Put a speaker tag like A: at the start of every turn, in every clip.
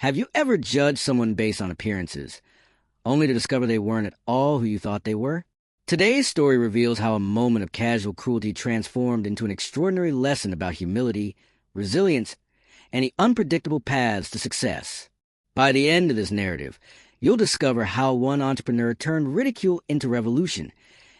A: Have you ever judged someone based on appearances, only to discover they weren't at all who you thought they were? Today's story reveals how a moment of casual cruelty transformed into an extraordinary lesson about humility, resilience, and the unpredictable paths to success. By the end of this narrative, you'll discover how one entrepreneur turned ridicule into revolution,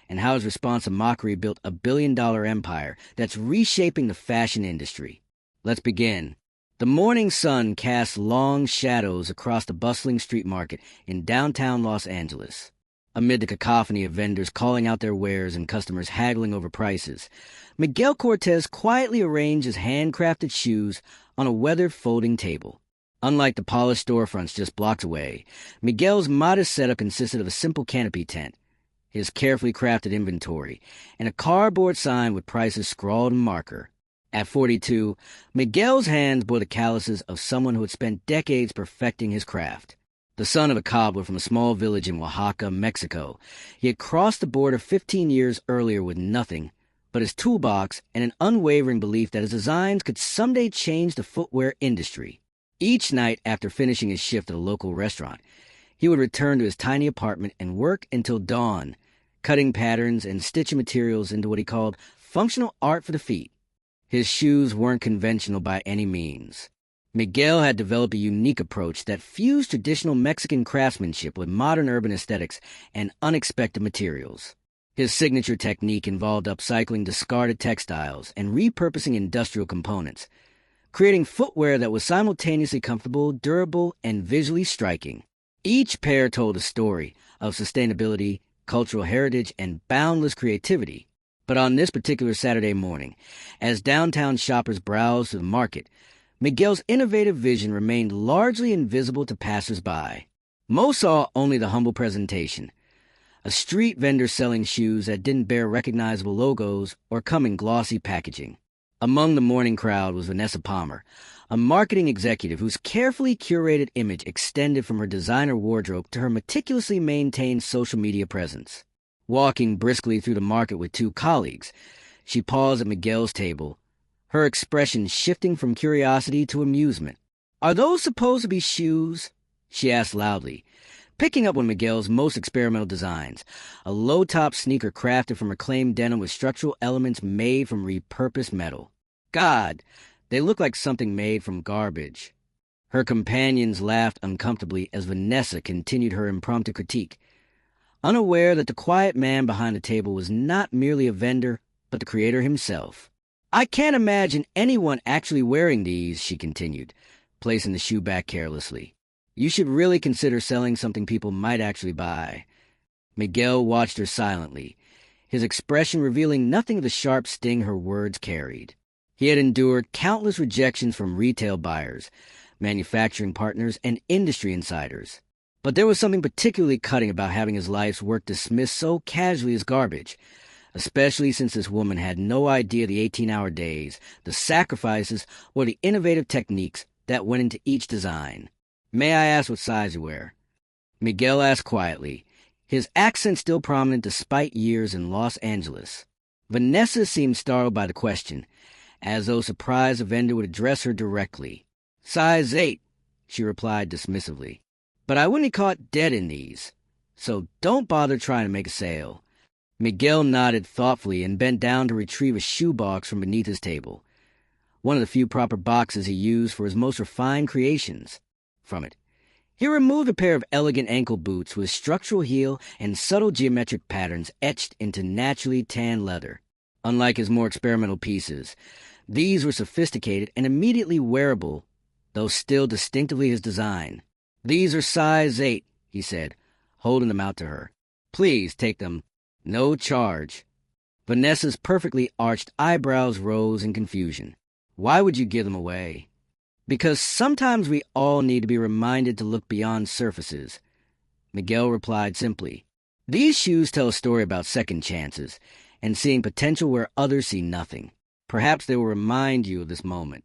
A: and how his response to mockery built a billion-dollar empire that's reshaping the fashion industry. Let's begin. The morning sun cast long shadows across the bustling street market in downtown Los Angeles. Amid the cacophony of vendors calling out their wares and customers haggling over prices, Miguel Cortez quietly arranged his handcrafted shoes on a weathered folding table. Unlike the polished storefronts just blocks away, Miguel's modest setup consisted of a simple canopy tent, his carefully crafted inventory, and a cardboard sign with prices scrawled in marker. At 42, Miguel's hands bore the calluses of someone who had spent decades perfecting his craft. The son of a cobbler from a small village in Oaxaca, Mexico, he had crossed the border 15 years earlier with nothing but his toolbox and an unwavering belief that his designs could someday change the footwear industry. Each night after finishing his shift at a local restaurant, he would return to his tiny apartment and work until dawn, cutting patterns and stitching materials into what he called functional art for the feet. His shoes weren't conventional by any means. Miguel had developed a unique approach that fused traditional Mexican craftsmanship with modern urban aesthetics and unexpected materials. His signature technique involved upcycling discarded textiles and repurposing industrial components, creating footwear that was simultaneously comfortable, durable, and visually striking. Each pair told a story of sustainability, cultural heritage, and boundless creativity. But on this particular Saturday morning, as downtown shoppers browsed through the market, Miguel's innovative vision remained largely invisible to passers-by. Most saw only the humble presentation, a street vendor selling shoes that didn't bear recognizable logos or come in glossy packaging. Among the morning crowd was Vanessa Palmer, a marketing executive whose carefully curated image extended from her designer wardrobe to her meticulously maintained social media presence. Walking briskly through the market with two colleagues, she paused at Miguel's table, her expression shifting from curiosity to amusement. "Are those supposed to be shoes?" she asked loudly, picking up one of Miguel's most experimental designs, a low-top sneaker crafted from reclaimed denim with structural elements made from repurposed metal. "God, they look like something made from garbage." Her companions laughed uncomfortably as Vanessa continued her impromptu critique, unaware that the quiet man behind the table was not merely a vendor, but the creator himself. "I can't imagine anyone actually wearing these," she continued, placing the shoe back carelessly. "You should really consider selling something people might actually buy." Miguel watched her silently, his expression revealing nothing of the sharp sting her words carried. He had endured countless rejections from retail buyers, manufacturing partners, and industry insiders. But there was something particularly cutting about having his life's work dismissed so casually as garbage, especially since this woman had no idea the 18-hour days, the sacrifices, or the innovative techniques that went into each design. "May I ask what size you wear?" Miguel asked quietly, his accent still prominent despite years in Los Angeles. Vanessa seemed startled by the question, as though surprised the vendor would address her directly. "Size 8, she replied dismissively. "But I wouldn't be caught dead in these, so don't bother trying to make a sale." Miguel nodded thoughtfully and bent down to retrieve a shoebox from beneath his table, one of the few proper boxes he used for his most refined creations. From it, he removed a pair of elegant ankle boots with structural heel and subtle geometric patterns etched into naturally tan leather. Unlike his more experimental pieces, these were sophisticated and immediately wearable, though still distinctively his design. "These are size 8, he said, holding them out to her. "Please take them. No charge." Vanessa's perfectly arched eyebrows rose in confusion. "Why would you give them away?" "Because sometimes we all need to be reminded to look beyond surfaces," Miguel replied simply. "These shoes tell a story about second chances and seeing potential where others see nothing. Perhaps they will remind you of this moment."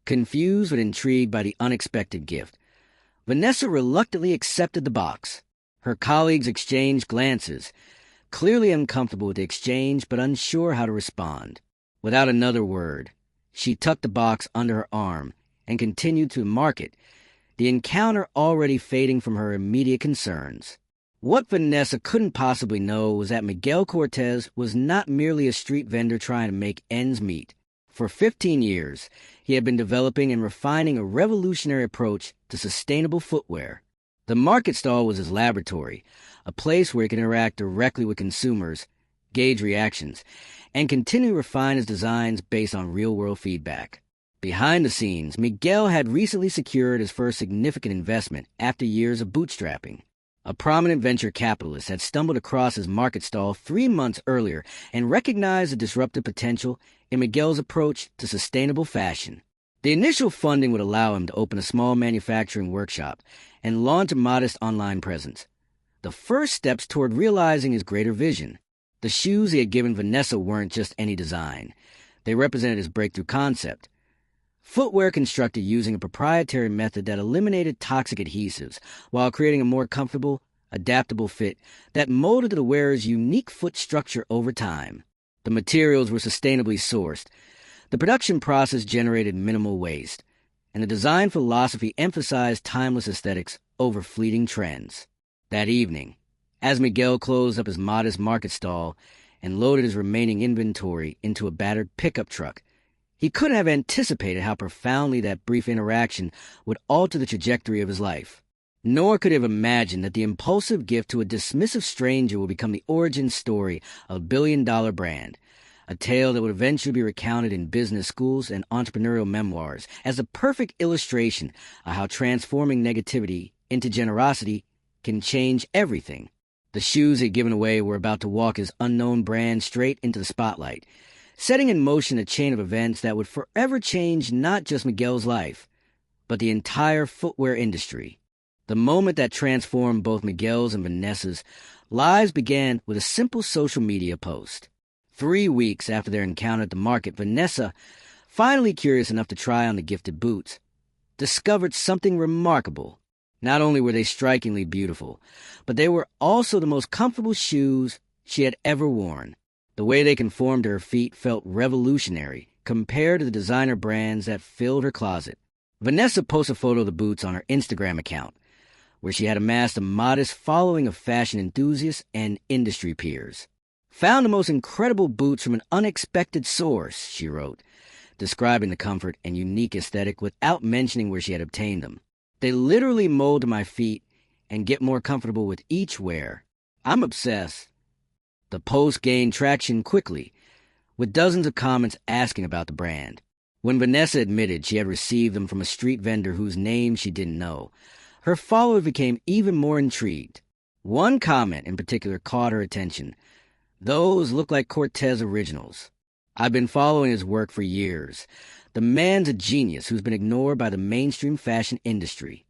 A: Confused but intrigued by the unexpected gift, Vanessa reluctantly accepted the box. Her colleagues exchanged glances, clearly uncomfortable with the exchange but unsure how to respond. Without another word, she tucked the box under her arm and continued to market, the encounter already fading from her immediate concerns. What Vanessa couldn't possibly know was that Miguel Cortez was not merely a street vendor trying to make ends meet. For 15 years, he had been developing and refining a revolutionary approach to sustainable footwear. The market stall was his laboratory, a place where he could interact directly with consumers, gauge reactions, and continue to refine his designs based on real-world feedback. Behind the scenes, Miguel had recently secured his first significant investment after years of bootstrapping. A prominent venture capitalist had stumbled across his market stall 3 months earlier and recognized the disruptive potential in Miguel's approach to sustainable fashion. The initial funding would allow him to open a small manufacturing workshop and launch a modest online presence. The first steps toward realizing his greater vision. The shoes he had given Vanessa weren't just any design. They represented his breakthrough concept. Footwear constructed using a proprietary method that eliminated toxic adhesives while creating a more comfortable, adaptable fit that molded to the wearer's unique foot structure over time. The materials were sustainably sourced. The production process generated minimal waste, and the design philosophy emphasized timeless aesthetics over fleeting trends. That evening, as Miguel closed up his modest market stall and loaded his remaining inventory into a battered pickup truck, he couldn't have anticipated how profoundly that brief interaction would alter the trajectory of his life. Nor could he have imagined that the impulsive gift to a dismissive stranger would become the origin story of a billion-dollar brand, a tale that would eventually be recounted in business schools and entrepreneurial memoirs as a perfect illustration of how transforming negativity into generosity can change everything. The shoes he'd given away were about to walk his unknown brand straight into the spotlight, setting in motion a chain of events that would forever change not just Miguel's life, but the entire footwear industry. The moment that transformed both Miguel's and Vanessa's lives began with a simple social media post. 3 weeks after their encounter at the market, Vanessa, finally curious enough to try on the gifted boots, discovered something remarkable. Not only were they strikingly beautiful, but they were also the most comfortable shoes she had ever worn. The way they conformed to her feet felt revolutionary compared to the designer brands that filled her closet. Vanessa posted a photo of the boots on her Instagram account, where she had amassed a modest following of fashion enthusiasts and industry peers. "Found the most incredible boots from an unexpected source," she wrote, describing the comfort and unique aesthetic without mentioning where she had obtained them. "They literally mold to my feet and get more comfortable with each wear. I'm obsessed." The post gained traction quickly, with dozens of comments asking about the brand. When Vanessa admitted she had received them from a street vendor whose name she didn't know, her followers became even more intrigued. One comment in particular caught her attention. "Those look like Cortez originals. I've been following his work for years. The man's a genius who's been ignored by the mainstream fashion industry."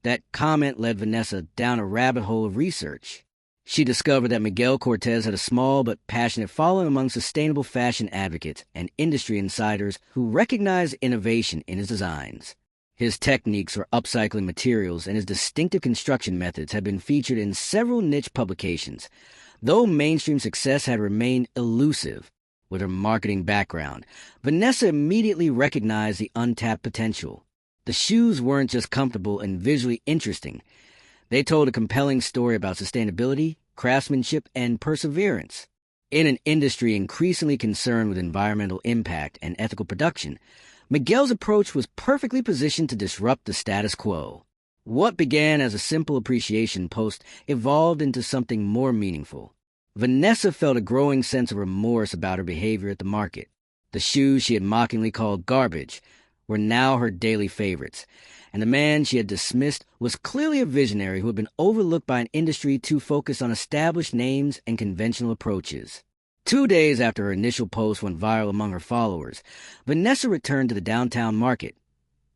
A: That comment led Vanessa down a rabbit hole of research. She discovered that Miguel Cortez had a small but passionate following among sustainable fashion advocates and industry insiders who recognized innovation in his designs. His techniques for upcycling materials and his distinctive construction methods had been featured in several niche publications, though mainstream success had remained elusive. With her marketing background, Vanessa immediately recognized the untapped potential. The shoes weren't just comfortable and visually interesting. They told a compelling story about sustainability, craftsmanship, and perseverance. In an industry increasingly concerned with environmental impact and ethical production, Miguel's approach was perfectly positioned to disrupt the status quo. What began as a simple appreciation post evolved into something more meaningful. Vanessa felt a growing sense of remorse about her behavior at the market. The shoes she had mockingly called garbage were now her daily favorites, and the man she had dismissed was clearly a visionary who had been overlooked by an industry too focused on established names and conventional approaches. 2 days after her initial post went viral among her followers, Vanessa returned to the downtown market,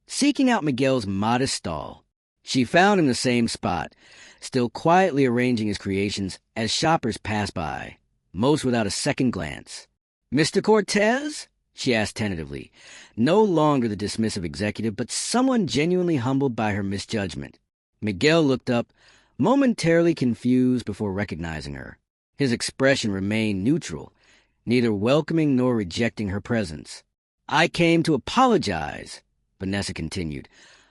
A: seeking out Miguel's modest stall. She found him in the same spot, still quietly arranging his creations as shoppers passed by, most without a second glance. "Mr. Cortez?" she asked tentatively, no longer the dismissive executive, but someone genuinely humbled by her misjudgment. Miguel looked up, momentarily confused before recognizing her. His expression remained neutral, neither welcoming nor rejecting her presence. "I came to apologize," Vanessa continued,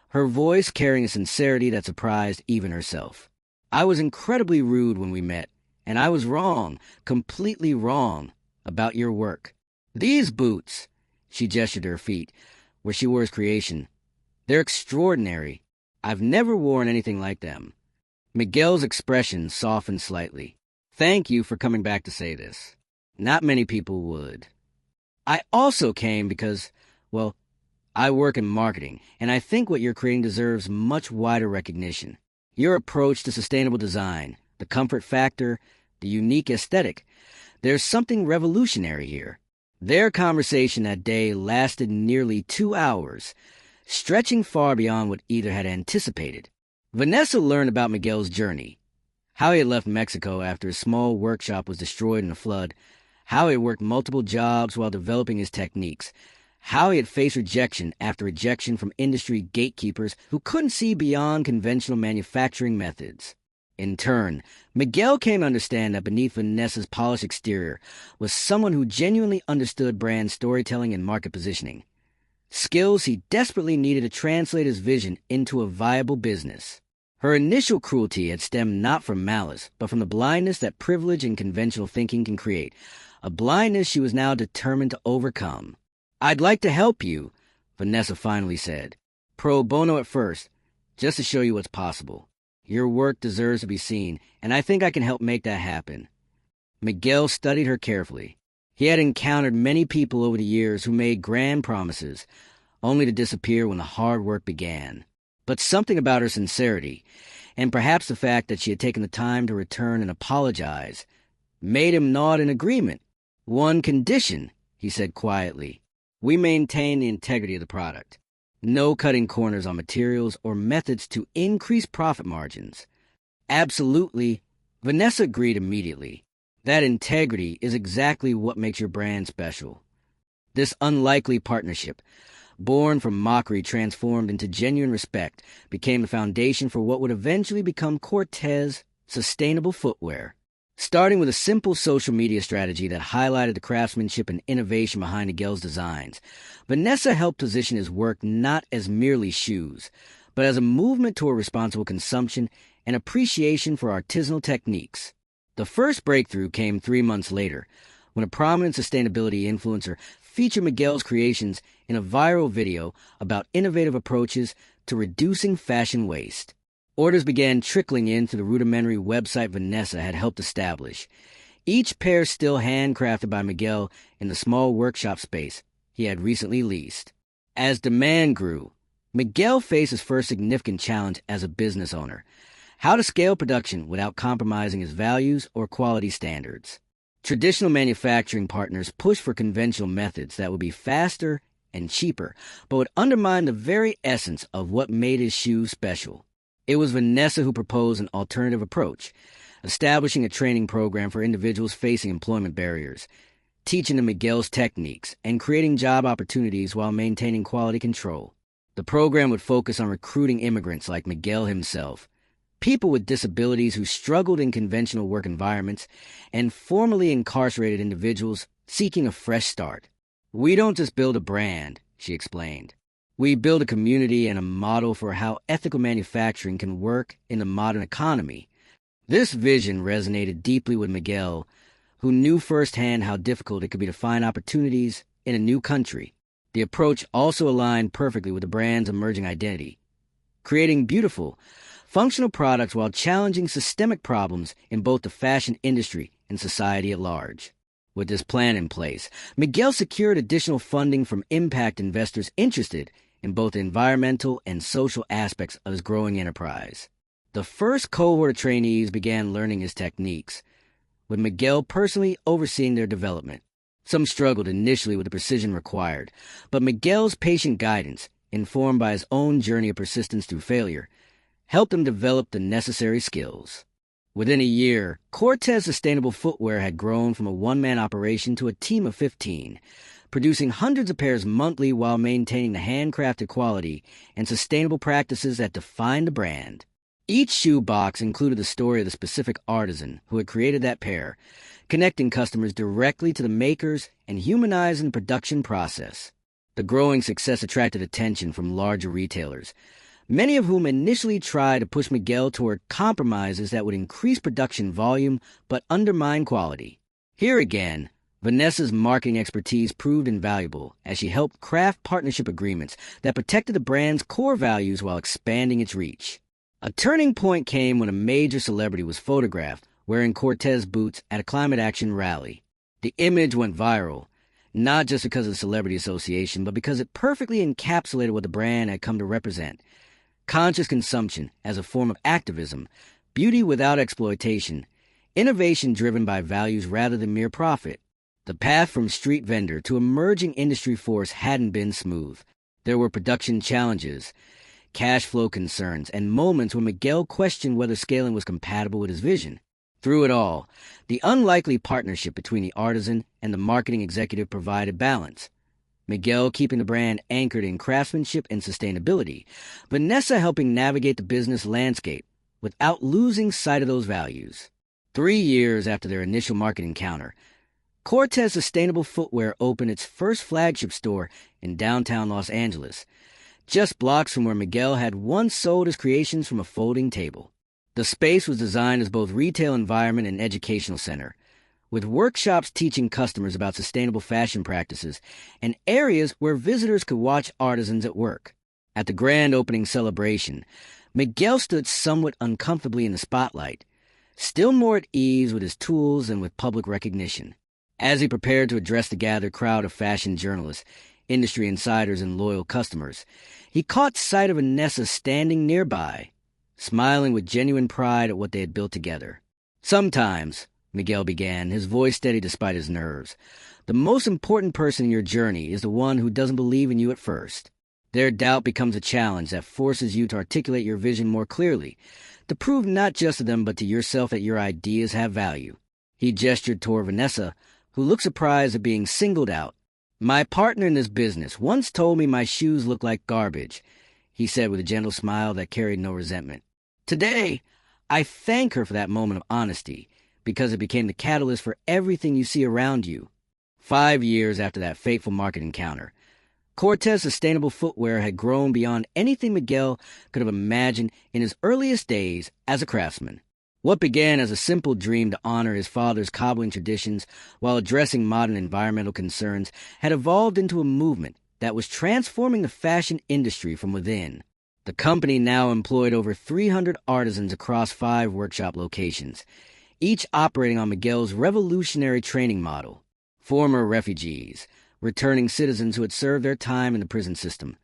A: her voice carrying a sincerity that surprised even herself. "I was incredibly rude when we met, and I was wrong, completely wrong, about your work. These boots," she gestured to her feet, where she wore his creation, "they're extraordinary. I've never worn anything like them." Miguel's expression softened slightly. "Thank you for coming back to say this. Not many people would. I also came because, well, I work in marketing, and I think what you're creating deserves much wider recognition. Your approach to sustainable design, the comfort factor, the unique aesthetic, there's something revolutionary here." Their conversation that day lasted nearly 2 hours, stretching far beyond what either had anticipated. Vanessa learned about Miguel's journey, how he had left Mexico after his small workshop was destroyed in a flood, how he had worked multiple jobs while developing his techniques, how he had faced rejection after rejection from industry gatekeepers who couldn't see beyond conventional manufacturing methods. In turn, Miguel came to understand that beneath Vanessa's polished exterior was someone who genuinely understood brand storytelling and market positioning, skills he desperately needed to translate his vision into a viable business. Her initial cruelty had stemmed not from malice, but from the blindness that privilege and conventional thinking can create, a blindness she was now determined to overcome. "I'd like to help you," Vanessa finally said. "Pro bono at first, just to show you what's possible. Your work deserves to be seen, and I think I can help make that happen." Miguel studied her carefully. He had encountered many people over the years who made grand promises, only to disappear when the hard work began. But something about her sincerity, and perhaps the fact that she had taken the time to return and apologize, made him nod in agreement. "One condition," he said quietly. "We maintain the integrity of the product. No cutting corners on materials or methods to increase profit margins." "Absolutely," Vanessa agreed immediately. "That integrity is exactly what makes your brand special." This unlikely partnership, born from mockery transformed into genuine respect, became the foundation for what would eventually become Cortez Sustainable Footwear. Starting with a simple social media strategy that highlighted the craftsmanship and innovation behind Miguel's designs, Vanessa helped position his work not as merely shoes, but as a movement toward responsible consumption and appreciation for artisanal techniques. The first breakthrough came 3 months later, when a prominent sustainability influencer featured Miguel's creations in a viral video about innovative approaches to reducing fashion waste. Orders began trickling in through the rudimentary website Vanessa had helped establish, each pair still handcrafted by Miguel in the small workshop space he had recently leased. As demand grew, Miguel faced his first significant challenge as a business owner: how to scale production without compromising his values or quality standards. Traditional manufacturing partners pushed for conventional methods that would be faster and cheaper, but would undermine the very essence of what made his shoes special. It was Vanessa who proposed an alternative approach, establishing a training program for individuals facing employment barriers, teaching them Miguel's techniques, and creating job opportunities while maintaining quality control. The program would focus on recruiting immigrants like Miguel himself, people with disabilities who struggled in conventional work environments, and formerly incarcerated individuals seeking a fresh start. "We don't just build a brand," she explained. "We build a community and a model for how ethical manufacturing can work in the modern economy." This vision resonated deeply with Miguel, who knew firsthand how difficult it could be to find opportunities in a new country. The approach also aligned perfectly with the brand's emerging identity, creating beautiful, functional products while challenging systemic problems in both the fashion industry and society at large. With this plan in place, Miguel secured additional funding from impact investors interested in both the environmental and social aspects of his growing enterprise. The first cohort of trainees began learning his techniques, with Miguel personally overseeing their development. Some struggled initially with the precision required, but Miguel's patient guidance, informed by his own journey of persistence through failure, helped them develop the necessary skills. Within a year, Cortez Sustainable Footwear had grown from a one-man operation to a team of 15, producing hundreds of pairs monthly while maintaining the handcrafted quality and sustainable practices that defined the brand. Each shoe box included the story of the specific artisan who had created that pair, connecting customers directly to the makers and humanizing the production process. The growing success attracted attention from larger retailers, many of whom initially tried to push Miguel toward compromises that would increase production volume but undermine quality. Here again, Vanessa's marketing expertise proved invaluable as she helped craft partnership agreements that protected the brand's core values while expanding its reach. A turning point came when a major celebrity was photographed wearing Cortez boots at a climate action rally. The image went viral, not just because of the celebrity association, but because it perfectly encapsulated what the brand had come to represent: conscious consumption as a form of activism, beauty without exploitation, innovation driven by values rather than mere profit. The path from street vendor to emerging industry force hadn't been smooth. There were production challenges, cash flow concerns, and moments when Miguel questioned whether scaling was compatible with his vision. Through it all, the unlikely partnership between the artisan and the marketing executive provided balance. Miguel keeping the brand anchored in craftsmanship and sustainability, Vanessa helping navigate the business landscape without losing sight of those values. 3 years after their initial market encounter, Cortez Sustainable Footwear opened its first flagship store in downtown Los Angeles, just blocks from where Miguel had once sold his creations from a folding table. The space was designed as both retail environment and educational center, with workshops teaching customers about sustainable fashion practices and areas where visitors could watch artisans at work. At the grand opening celebration, Miguel stood somewhat uncomfortably in the spotlight, still more at ease with his tools and with public recognition. As he prepared to address the gathered crowd of fashion journalists, industry insiders, and loyal customers, he caught sight of Vanessa standing nearby, smiling with genuine pride at what they had built together. "Sometimes," Miguel began, his voice steady despite his nerves, "the most important person in your journey is the one who doesn't believe in you at first. Their doubt becomes a challenge that forces you to articulate your vision more clearly, to prove not just to them but to yourself that your ideas have value." He gestured toward Vanessa, who looked surprised at being singled out. "My partner in this business once told me my shoes look like garbage," he said with a gentle smile that carried no resentment. "Today, I thank her for that moment of honesty, because it became the catalyst for everything you see around you." 5 years after that fateful market encounter, Cortez Sustainable Footwear had grown beyond anything Miguel could have imagined in his earliest days as a craftsman. What began as a simple dream to honor his father's cobbling traditions while addressing modern environmental concerns had evolved into a movement that was transforming the fashion industry from within. The company now employed over 300 artisans across 5 workshop locations, each operating on Miguel's revolutionary training model. Former refugees, returning citizens who had served their time in the prison system,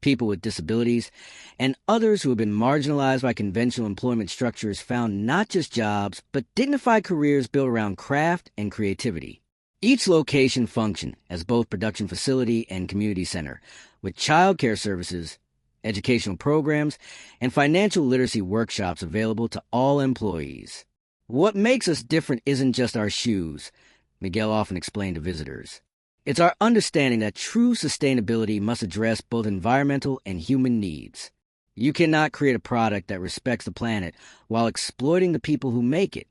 A: people with disabilities, and others who had been marginalized by conventional employment structures found not just jobs, but dignified careers built around craft and creativity. Each location functioned as both production facility and community center, with child care services, educational programs, and financial literacy workshops available to all employees. "What makes us different isn't just our shoes," Miguel often explained to visitors. "It's our understanding that true sustainability must address both environmental and human needs. You cannot create a product that respects the planet while exploiting the people who make it."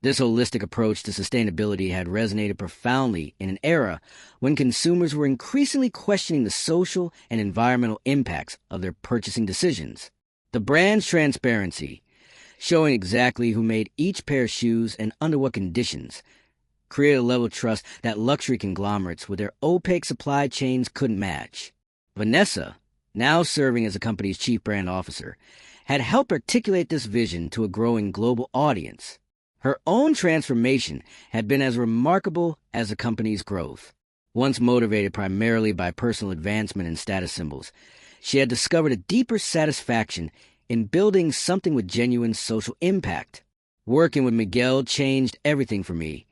A: This holistic approach to sustainability had resonated profoundly in an era when consumers were increasingly questioning the social and environmental impacts of their purchasing decisions. The brand's transparency, showing exactly who made each pair of shoes and under what conditions, created a level of trust that luxury conglomerates with their opaque supply chains couldn't match. Vanessa, now serving as the company's chief brand officer, had helped articulate this vision to a growing global audience. Her own transformation had been as remarkable as the company's growth. Once motivated primarily by personal advancement and status symbols, she had discovered a deeper satisfaction in building something with genuine social impact. "Working with Miguel changed everything for me,"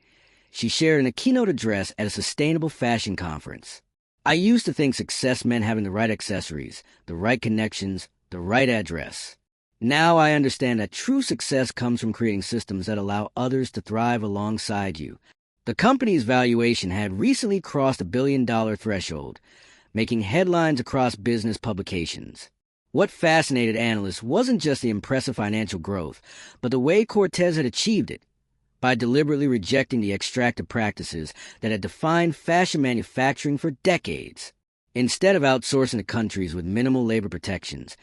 A: she shared in a keynote address at a sustainable fashion conference. "I used to think success meant having the right accessories, the right connections, the right address. Now I understand that true success comes from creating systems that allow others to thrive alongside you." The company's valuation had recently crossed the $1 billion threshold, making headlines across business publications. What fascinated analysts wasn't just the impressive financial growth, but the way Cortez had achieved it, by deliberately rejecting the extractive practices that had defined fashion manufacturing for decades. Instead of outsourcing to countries with minimal labor protections,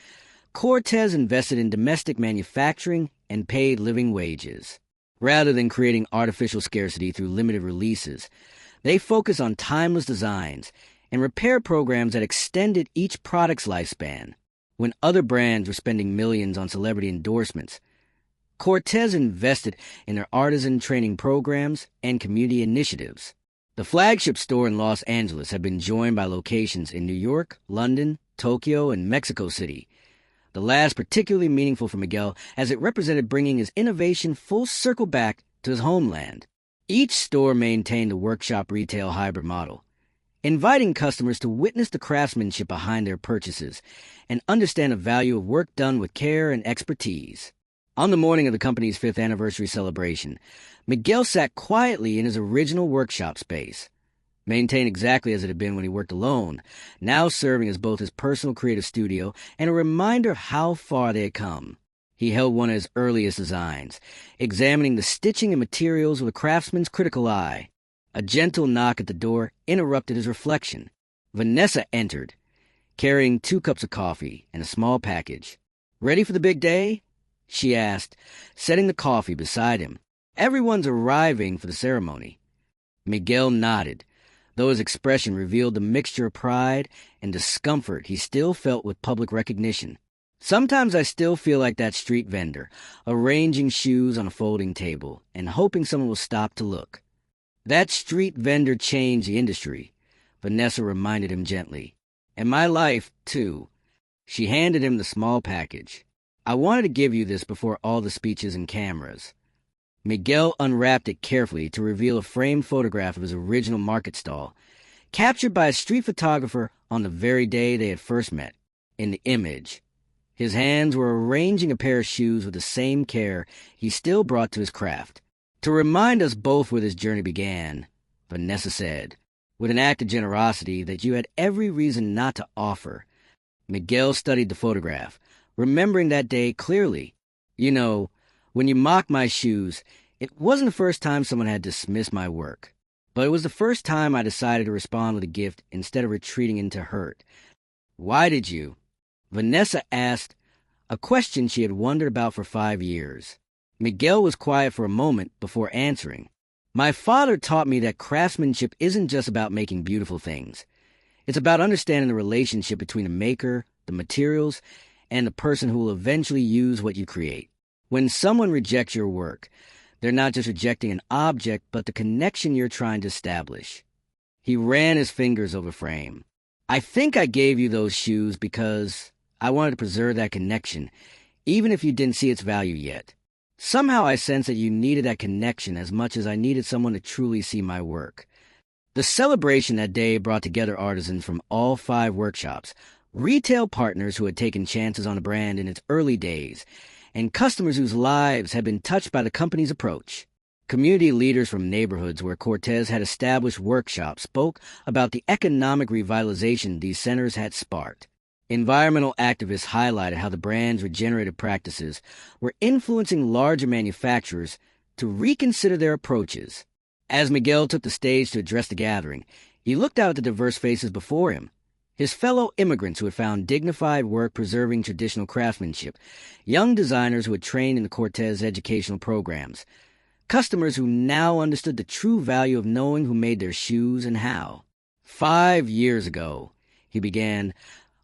A: Cortez invested in domestic manufacturing and paid living wages. Rather than creating artificial scarcity through limited releases, they focused on timeless designs and repair programs that extended each product's lifespan. When other brands were spending millions on celebrity endorsements, Cortez invested in their artisan training programs and community initiatives. The flagship store in Los Angeles had been joined by locations in New York, London, Tokyo, and Mexico City. The last particularly meaningful for Miguel, as it represented bringing his innovation full circle back to his homeland. Each store maintained a workshop retail hybrid model, inviting customers to witness the craftsmanship behind their purchases and understand the value of work done with care and expertise. On the morning of the company's 5th anniversary celebration, Miguel sat quietly in his original workshop space, maintained exactly as it had been when he worked alone, now serving as both his personal creative studio and a reminder of how far they had come. He held one of his earliest designs, examining the stitching and materials with a craftsman's critical eye. A gentle knock at the door interrupted his reflection. Vanessa entered, carrying 2 cups of coffee and a small package. "Ready for the big day?" she asked, setting the coffee beside him. "Everyone's arriving for the ceremony." Miguel nodded, though his expression revealed the mixture of pride and discomfort he still felt with public recognition. "Sometimes I still feel like that street vendor, arranging shoes on a folding table and hoping someone will stop to look." "That street vendor changed the industry," Vanessa reminded him gently. "And my life, too." She handed him the small package. "I wanted to give you this before all the speeches and cameras." Miguel unwrapped it carefully to reveal a framed photograph of his original market stall, captured by a street photographer on the very day they had first met. In the image, his hands were arranging a pair of shoes with the same care he still brought to his craft. "To remind us both where this journey began," Vanessa said, with an act of generosity that you had every reason not to offer. Miguel studied the photograph, remembering that day clearly. "You know, when you mocked my shoes, it wasn't the first time someone had dismissed my work, but it was the first time I decided to respond with a gift instead of retreating into hurt." "Why did you?" Vanessa asked, a question she had wondered about for 5 years. Miguel was quiet for a moment before answering. "My father taught me that craftsmanship isn't just about making beautiful things. It's about understanding the relationship between the maker, the materials, and the person who will eventually use what you create. When someone rejects your work, they're not just rejecting an object, but the connection you're trying to establish." He ran his fingers over frame. "I think I gave you those shoes because I wanted to preserve that connection, even if you didn't see its value yet. Somehow I sensed that you needed that connection as much as I needed someone to truly see my work." The celebration that day brought together artisans from all 5 workshops, retail partners who had taken chances on the brand in its early days, and customers whose lives had been touched by the company's approach. Community leaders from neighborhoods where Cortez had established workshops spoke about the economic revitalization these centers had sparked. Environmental activists highlighted how the brand's regenerative practices were influencing larger manufacturers to reconsider their approaches. As Miguel took the stage to address the gathering, he looked out at the diverse faces before him. His fellow immigrants who had found dignified work preserving traditional craftsmanship, young designers who had trained in the Cortez educational programs, customers who now understood the true value of knowing who made their shoes and how. 5 years ago, he began,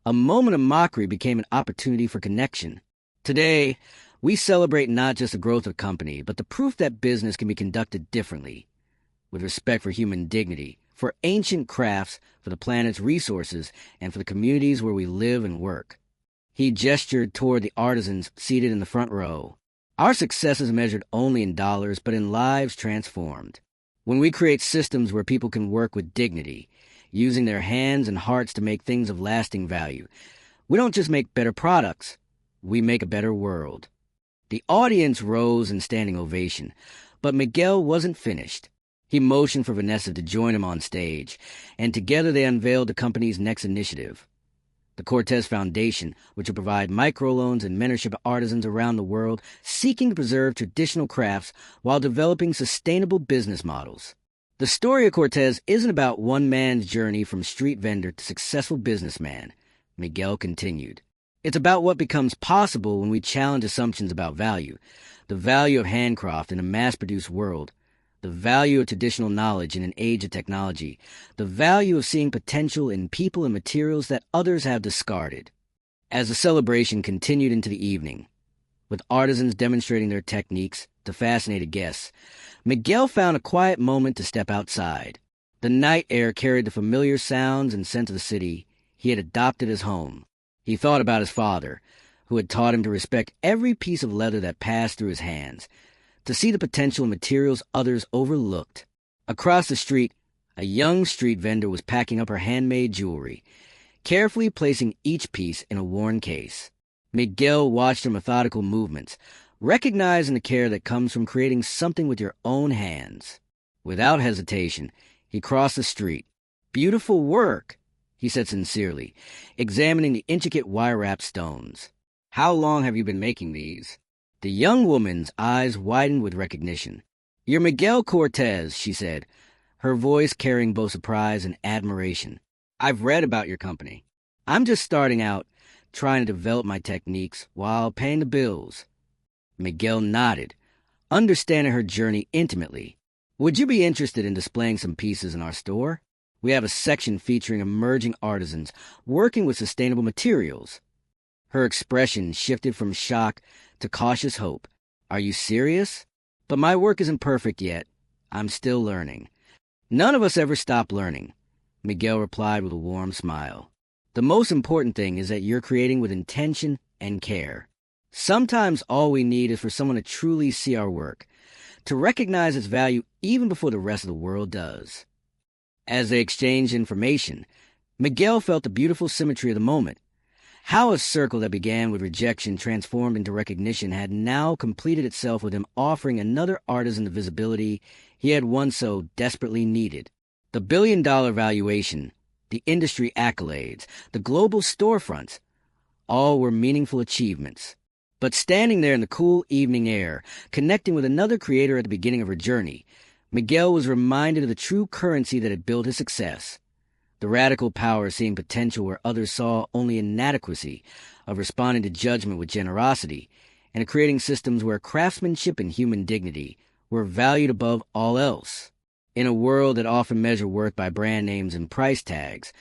A: a moment of mockery became an opportunity for connection. Today, we celebrate not just the growth of the company, but the proof that business can be conducted differently, with respect for human dignity, for ancient crafts, for the planet's resources, and for the communities where we live and work. He gestured toward the artisans seated in the front row. Our success is measured only in dollars, but in lives transformed. When we create systems where people can work with dignity, using their hands and hearts to make things of lasting value, we don't just make better products, we make a better world. The audience rose in standing ovation, but Miguel wasn't finished. He motioned for Vanessa to join him on stage, and together they unveiled the company's next initiative, the Cortez Foundation, which will provide microloans and mentorship to artisans around the world seeking to preserve traditional crafts while developing sustainable business models. The story of Cortez isn't about one man's journey from street vendor to successful businessman, Miguel continued. It's about what becomes possible when we challenge assumptions about value, the value of handcraft in a mass-produced world, the value of traditional knowledge in an age of technology, the value of seeing potential in people and materials that others have discarded. As the celebration continued into the evening, with artisans demonstrating their techniques to fascinated guests, Miguel found a quiet moment to step outside. The night air carried the familiar sounds and scents of the city he had adopted as home. He thought about his father, who had taught him to respect every piece of leather that passed through his hands, to see the potential in materials others overlooked. Across the street, a young street vendor was packing up her handmade jewelry, carefully placing each piece in a worn case. Miguel watched her methodical movements, recognizing the care that comes from creating something with your own hands. Without hesitation, he crossed the street. "Beautiful work," he said sincerely, examining the intricate wire-wrapped stones. "How long have you been making these?" The young woman's eyes widened with recognition. "You're Miguel Cortez," she said, her voice carrying both surprise and admiration. "I've read about your company. I'm just starting out, trying to develop my techniques while paying the bills." Miguel nodded, understanding her journey intimately. "Would you be interested in displaying some pieces in our store? We have a section featuring emerging artisans working with sustainable materials." Her expression shifted from shock to cautious hope. "Are you serious? But my work isn't perfect yet. I'm still learning." "None of us ever stop learning," Miguel replied with a warm smile. "The most important thing is that you're creating with intention and care. Sometimes all we need is for someone to truly see our work, to recognize its value even before the rest of the world does." As they exchanged information, Miguel felt the beautiful symmetry of the moment. How a circle that began with rejection transformed into recognition had now completed itself with him offering another artisan the visibility he had once so desperately needed. The billion-dollar valuation, the industry accolades, the global storefronts, all were meaningful achievements. But standing there in the cool evening air, connecting with another creator at the beginning of her journey, Miguel was reminded of the true currency that had built his success. The radical power of seeing potential where others saw only inadequacy, of responding to judgment with generosity, and of creating systems where craftsmanship and human dignity were valued above all else. In a world that often measured worth by brand names and price tags,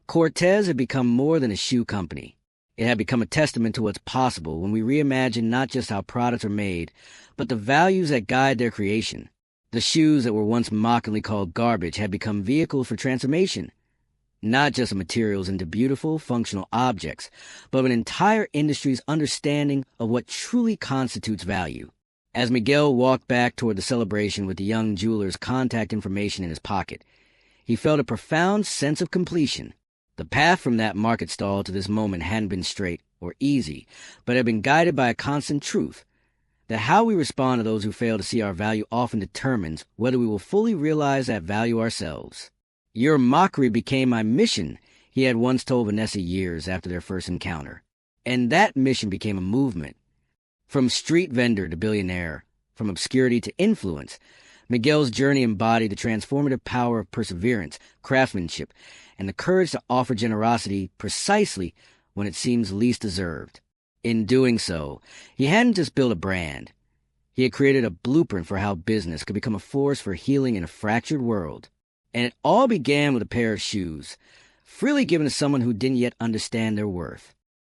A: Cortez had become more than a shoe company. It had become a testament to what's possible when we reimagine not just how products are made, but the values that guide their creation. The shoes that were once mockingly called garbage had become vehicles for transformation, not just of materials into beautiful, functional objects, but of an entire industry's understanding of what truly constitutes value. As Miguel walked back toward the celebration with the young jeweler's contact information in his pocket, he felt a profound sense of completion. The path from that market stall to this moment hadn't been straight or easy, but had been guided by a constant truth, that how we respond to those who fail to see our value often determines whether we will fully realize that value ourselves. "Your mockery became my mission," he had once told Vanessa years after their first encounter. And that mission became a movement. From street vendor to billionaire, from obscurity to influence, Miguel's journey embodied the transformative power of perseverance, craftsmanship, and the courage to offer generosity precisely when it seems least deserved. In doing so, he hadn't just built a brand. He had created a blueprint for how business could become a force for healing in a fractured world. And it all began with a pair of shoes, freely given to someone who didn't yet understand their worth.